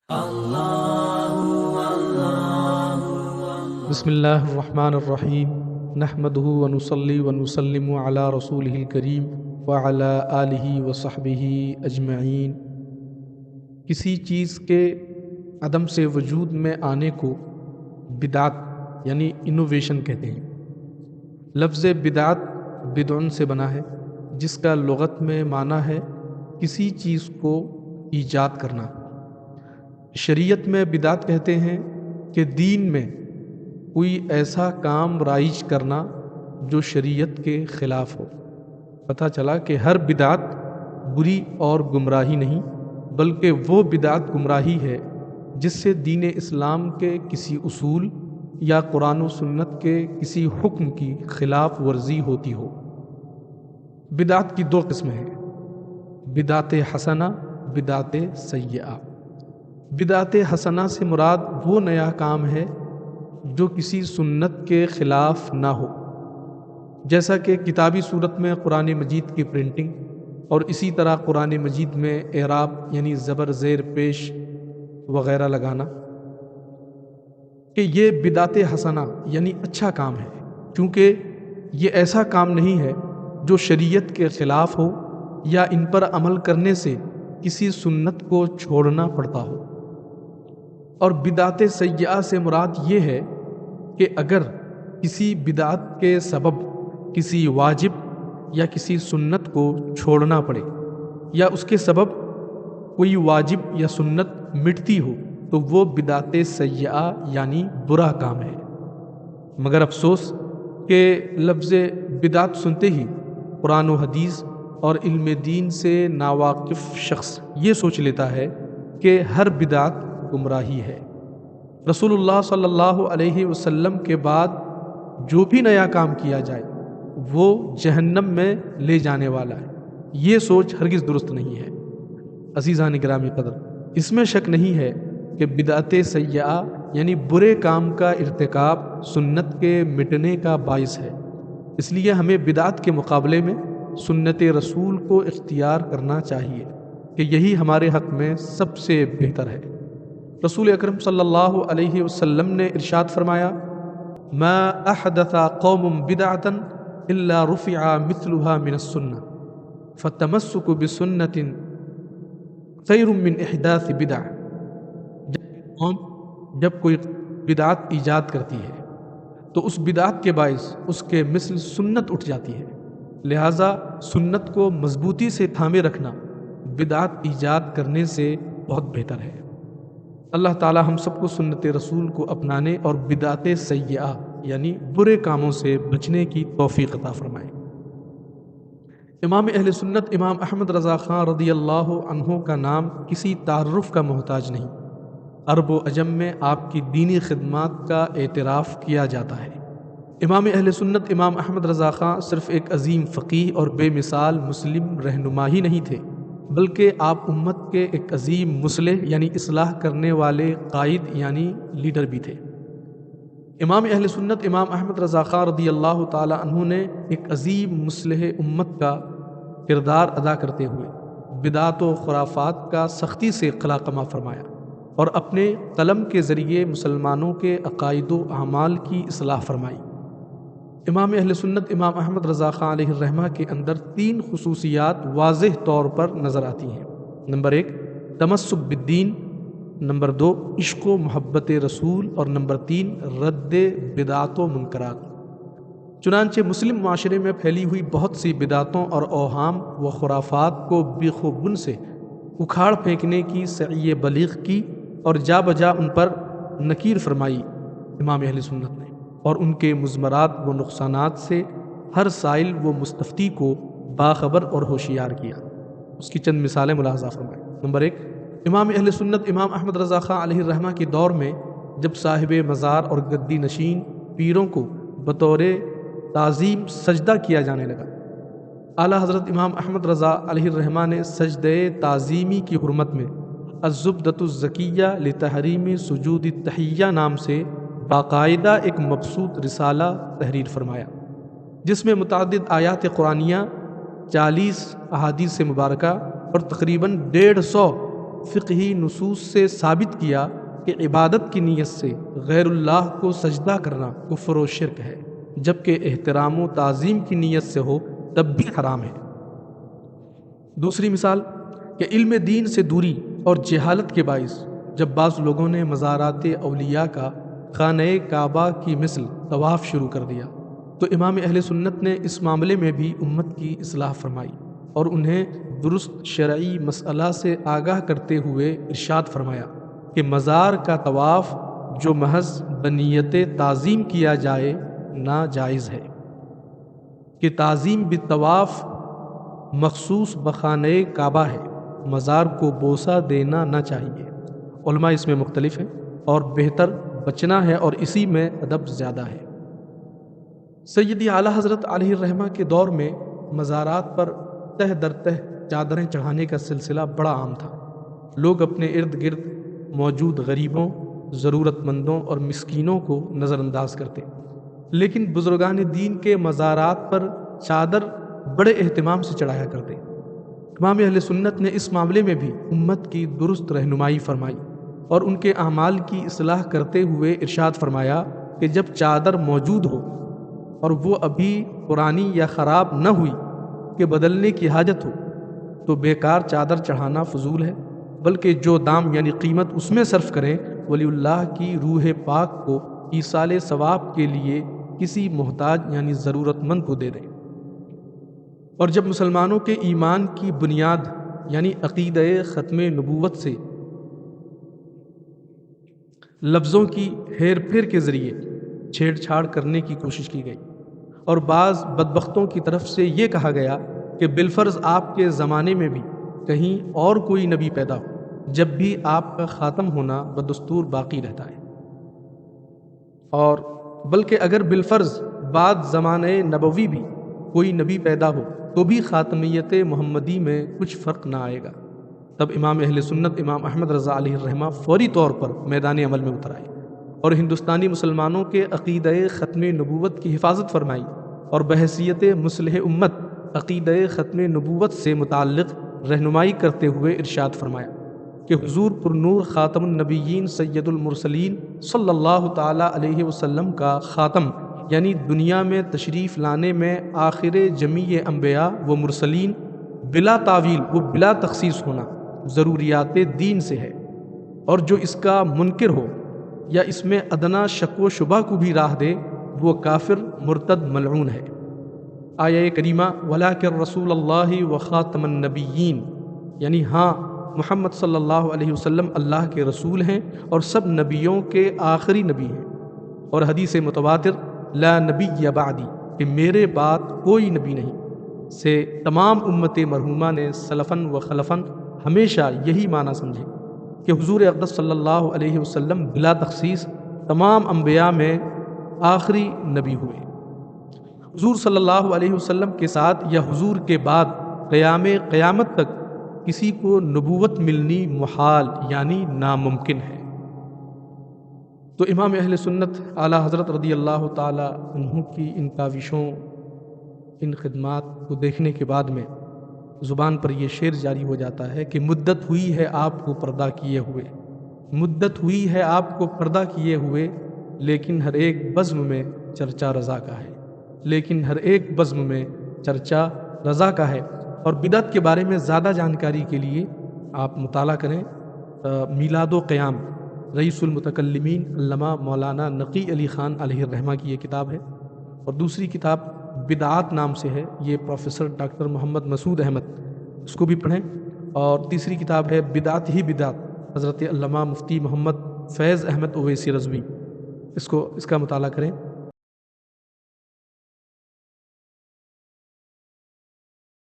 بسم اللہ الرحمن الرحیم نحمدہ ونصلی ونسلم علی رسولہ الکریم وعلی آلہ وصحبہ اجمعین۔ کسی چیز کے عدم سے وجود میں آنے کو بدعت یعنی انوویشن کہتے ہیں۔ لفظ بدعت بدعن سے بنا ہے، جس کا لغت میں معنی ہے کسی چیز کو ایجاد کرنا۔ شریعت میں بدعت کہتے ہیں کہ دین میں کوئی ایسا کام رائج کرنا جو شریعت کے خلاف ہو۔ پتہ چلا کہ ہر بدعت بری اور گمراہی نہیں، بلکہ وہ بدعت گمراہی ہے جس سے دین اسلام کے کسی اصول یا قرآن و سنت کے کسی حکم کی خلاف ورزی ہوتی ہو۔ بدعت کی دو قسمیں ہیں، بدعت حسنہ، بدعت سیئہ۔ بدعت حسنہ سے مراد وہ نیا کام ہے جو کسی سنت کے خلاف نہ ہو، جیسا کہ کتابی صورت میں قرآن مجید کی پرنٹنگ، اور اسی طرح قرآن مجید میں اعراب یعنی زبر زیر پیش وغیرہ لگانا، کہ یہ بدعت حسنہ یعنی اچھا کام ہے، کیونکہ یہ ایسا کام نہیں ہے جو شریعت کے خلاف ہو یا ان پر عمل کرنے سے کسی سنت کو چھوڑنا پڑتا ہو۔ اور بدعت سیئہ سے مراد یہ ہے کہ اگر کسی بدعت کے سبب کسی واجب یا کسی سنت کو چھوڑنا پڑے، یا اس کے سبب کوئی واجب یا سنت مٹتی ہو، تو وہ بدعت سیئہ یعنی برا کام ہے۔ مگر افسوس کہ لفظ بدعت سنتے ہی قرآن و حدیث اور علم دین سے ناواقف شخص یہ سوچ لیتا ہے کہ ہر بدعت گمراہی ہے۔ رسول اللہ صلی اللہ علیہ وسلم کے بعد جو بھی نیا کام کیا جائے وہ جہنم میں لے جانے والا ہے، یہ سوچ ہرگز درست نہیں ہے۔ عزیزان گرامی قدر، اس میں شک نہیں ہے کہ بدعت سیئہ یعنی برے کام کا ارتکاب سنت کے مٹنے کا باعث ہے، اس لیے ہمیں بدعت کے مقابلے میں سنت رسول کو اختیار کرنا چاہیے کہ یہی ہمارے حق میں سب سے بہتر ہے۔ رسول اکرم صلی اللہ علیہ وسلم نے ارشاد فرمایا، ما احدث قوم بدعتا الا رفع مثلها من السنة فالتمسك بسنة خیر من احداث بدع۔ جب کوئی بدعت ایجاد کرتی ہے تو اس بدعت کے باعث اس کے مثل سنت اٹھ جاتی ہے، لہٰذا سنت کو مضبوطی سے تھامے رکھنا بدعت ایجاد کرنے سے بہت بہتر ہے۔ اللہ تعالی ہم سب کو سنت رسول کو اپنانے اور بدعت سیئہ یعنی برے کاموں سے بچنے کی توفیق عطا فرمائے۔ امام اہل سنت امام احمد رضا خان رضی اللہ عنہ کا نام کسی تعارف کا محتاج نہیں، عرب و عجم میں آپ کی دینی خدمات کا اعتراف کیا جاتا ہے۔ امام اہل سنت امام احمد رضا خان صرف ایک عظیم فقیہ اور بے مثال مسلم رہنما ہی نہیں تھے، بلکہ آپ امت کے ایک عظیم مصلح یعنی اصلاح کرنے والے قائد یعنی لیڈر بھی تھے۔ امام اہل سنت امام احمد رضا خان رضی اللہ تعالی عنہ نے ایک عظیم مصلح امت کا کردار ادا کرتے ہوئے بدعت و خرافات کا سختی سے خلاقمہ فرمایا اور اپنے قلم کے ذریعے مسلمانوں کے عقائد و اعمال کی اصلاح فرمائی۔ امام اہل سنت امام احمد رضا خان علیہ الرحمہ کے اندر تین خصوصیات واضح طور پر نظر آتی ہیں۔ نمبر 1 تمسک بالدین، نمبر 2 عشق و محبت رسول، اور نمبر 3 رد بدعات و منکرات۔ چنانچہ مسلم معاشرے میں پھیلی ہوئی بہت سی بدعتوں اور اوہام و خرافات کو بیخ و بن سے اکھاڑ پھینکنے کی سعی بلیغ کی اور جا بجا ان پر نکیر فرمائی امام اہل سنت نے، اور ان کے مضمرات و نقصانات سے ہر سائل و مستفتی کو باخبر اور ہوشیار کیا۔ اس کی چند مثالیں ملاحظہ فرمائیں۔ نمبر 1 امام اہل سنت امام احمد رضا خان علیہ الرحمہ کے دور میں جب صاحب مزار اور گدی نشین پیروں کو بطور تعظیم سجدہ کیا جانے لگا، اعلیٰ حضرت امام احمد رضا علیہ الرحمہ نے سجدہ تعظیمی کی حرمت میں الزبدۃ الزکیہ لتحریم سجود التحیہ نام سے باقاعدہ ایک مبسوط رسالہ تحریر فرمایا، جس میں متعدد آیات قرآنیہ، 40 احادیث مبارکہ اور تقریباً 150 فقہی نصوص سے ثابت کیا کہ عبادت کی نیت سے غیر اللہ کو سجدہ کرنا کفر و شرک ہے، جبکہ احترام و تعظیم کی نیت سے ہو تب بھی حرام ہے۔ دوسری مثال کہ علم دین سے دوری اور جہالت کے باعث جب بعض لوگوں نے مزارات اولیاء کا خانہ کعبہ کی مثل طواف شروع کر دیا تو امام اہل سنت نے اس معاملے میں بھی امت کی اصلاح فرمائی اور انہیں درست شرعی مسئلہ سے آگاہ کرتے ہوئے ارشاد فرمایا کہ مزار کا طواف جو محض بنیت تعظیم کیا جائے ناجائز ہے، کہ تعظیم بالطواف مخصوص بخانہ کعبہ ہے، مزار کو بوسہ دینا نہ چاہیے۔ علماء اس میں مختلف ہیں اور بہتر بچنا ہے اور اسی میں ادب زیادہ ہے۔ سیدی اعلیٰ حضرت علیہ الرحمہ کے دور میں مزارات پر تہ در تہ چادریں چڑھانے کا سلسلہ بڑا عام تھا۔ لوگ اپنے ارد گرد موجود غریبوں، ضرورت مندوں اور مسکینوں کو نظر انداز کرتے، لیکن بزرگان دین کے مزارات پر چادر بڑے اہتمام سے چڑھایا کرتے۔ امام اہل سنت نے اس معاملے میں بھی امت کی درست رہنمائی فرمائی اور ان کے اعمال کی اصلاح کرتے ہوئے ارشاد فرمایا کہ جب چادر موجود ہو اور وہ ابھی پرانی یا خراب نہ ہوئی کہ بدلنے کی حاجت ہو تو بیکار چادر چڑھانا فضول ہے، بلکہ جو دام یعنی قیمت اس میں صرف کریں ولی اللہ کی روح پاک کو ایصال ثواب کے لیے کسی محتاج یعنی ضرورت مند کو دے دیں۔ اور جب مسلمانوں کے ایمان کی بنیاد یعنی عقیدہ ختم نبوت سے لفظوں کی ہیر پھیر کے ذریعے چھیڑ چھاڑ کرنے کی کوشش کی گئی اور بعض بدبختوں کی طرف سے یہ کہا گیا کہ بالفرض آپ کے زمانے میں بھی کہیں اور کوئی نبی پیدا ہو، جب بھی آپ کا خاتم ہونا بدستور باقی رہتا ہے، اور بلکہ اگر بالفرض بعد زمانہ نبوی بھی کوئی نبی پیدا ہو تو بھی خاتمیت محمدی میں کچھ فرق نہ آئے گا۔ تب امام اہل سنت امام احمد رضا علیہ الرحمہ فوری طور پر میدان عمل میں اتر آئے اور ہندوستانی مسلمانوں کے عقیدہ ختم نبوت کی حفاظت فرمائی اور بحیثیت مصلح امت عقیدہ ختم نبوت سے متعلق رہنمائی کرتے ہوئے ارشاد فرمایا کہ حضور پر نور خاتم النبیین سید المرسلین صلی اللہ تعالی علیہ وسلم کا خاتم یعنی دنیا میں تشریف لانے میں آخر جمیع انبیاء و مرسلین بلا تعویل و بلا تخصیص ہونا ضروریات دین سے ہے، اور جو اس کا منکر ہو یا اس میں ادنا شک و شبہ کو بھی راہ دے وہ کافر مرتد ملعون ہے۔ آیہ کریمہ وَلَٰكِن رسول اللہ و خاتم النبیین یعنی ہاں محمد صلی اللہ علیہ وسلم اللہ کے رسول ہیں اور سب نبیوں کے آخری نبی ہیں، اور حدیث متواتر لا نبی بعدی کہ میرے بعد کوئی نبی نہیں سے تمام امت مرحومہ نے سلفاً و خلفاً ہمیشہ یہی معنی سمجھے کہ حضور اقدس صلی اللہ علیہ وسلم بلا تخصیص تمام انبیاء میں آخری نبی ہوئے۔ حضور صلی اللہ علیہ وسلم کے ساتھ یا حضور کے بعد قیامت تک کسی کو نبوت ملنی محال یعنی ناممکن ہے۔ تو امام اہل سنت اعلیٰ حضرت رضی اللہ تعالی عنہ کی ان کاوشوں، ان خدمات کو دیکھنے کے بعد میں زبان پر یہ شعر جاری ہو جاتا ہے کہ مدت ہوئی ہے آپ کو پردہ کیے ہوئے، مدت ہوئی ہے آپ کو پردہ کیے ہوئے، لیکن ہر ایک بزم میں چرچا رضا کا ہے، لیکن ہر ایک بزم میں چرچا رضا کا ہے۔ اور بدعت کے بارے میں زیادہ جانکاری کے لیے آپ مطالعہ کریں میلاد و قیام رئیس المتکلمین علامہ مولانا نقی علی خان علیہ الرحمہ کی یہ کتاب ہے، اور دوسری کتاب بدعات نام سے ہے، یہ پروفیسر ڈاکٹر محمد مسعود احمد، اس کو بھی پڑھیں، اور تیسری کتاب ہے بدعت ہی بدعت حضرت علامہ مفتی محمد فیض احمد اویسی رضوی، اس کا مطالعہ کریں۔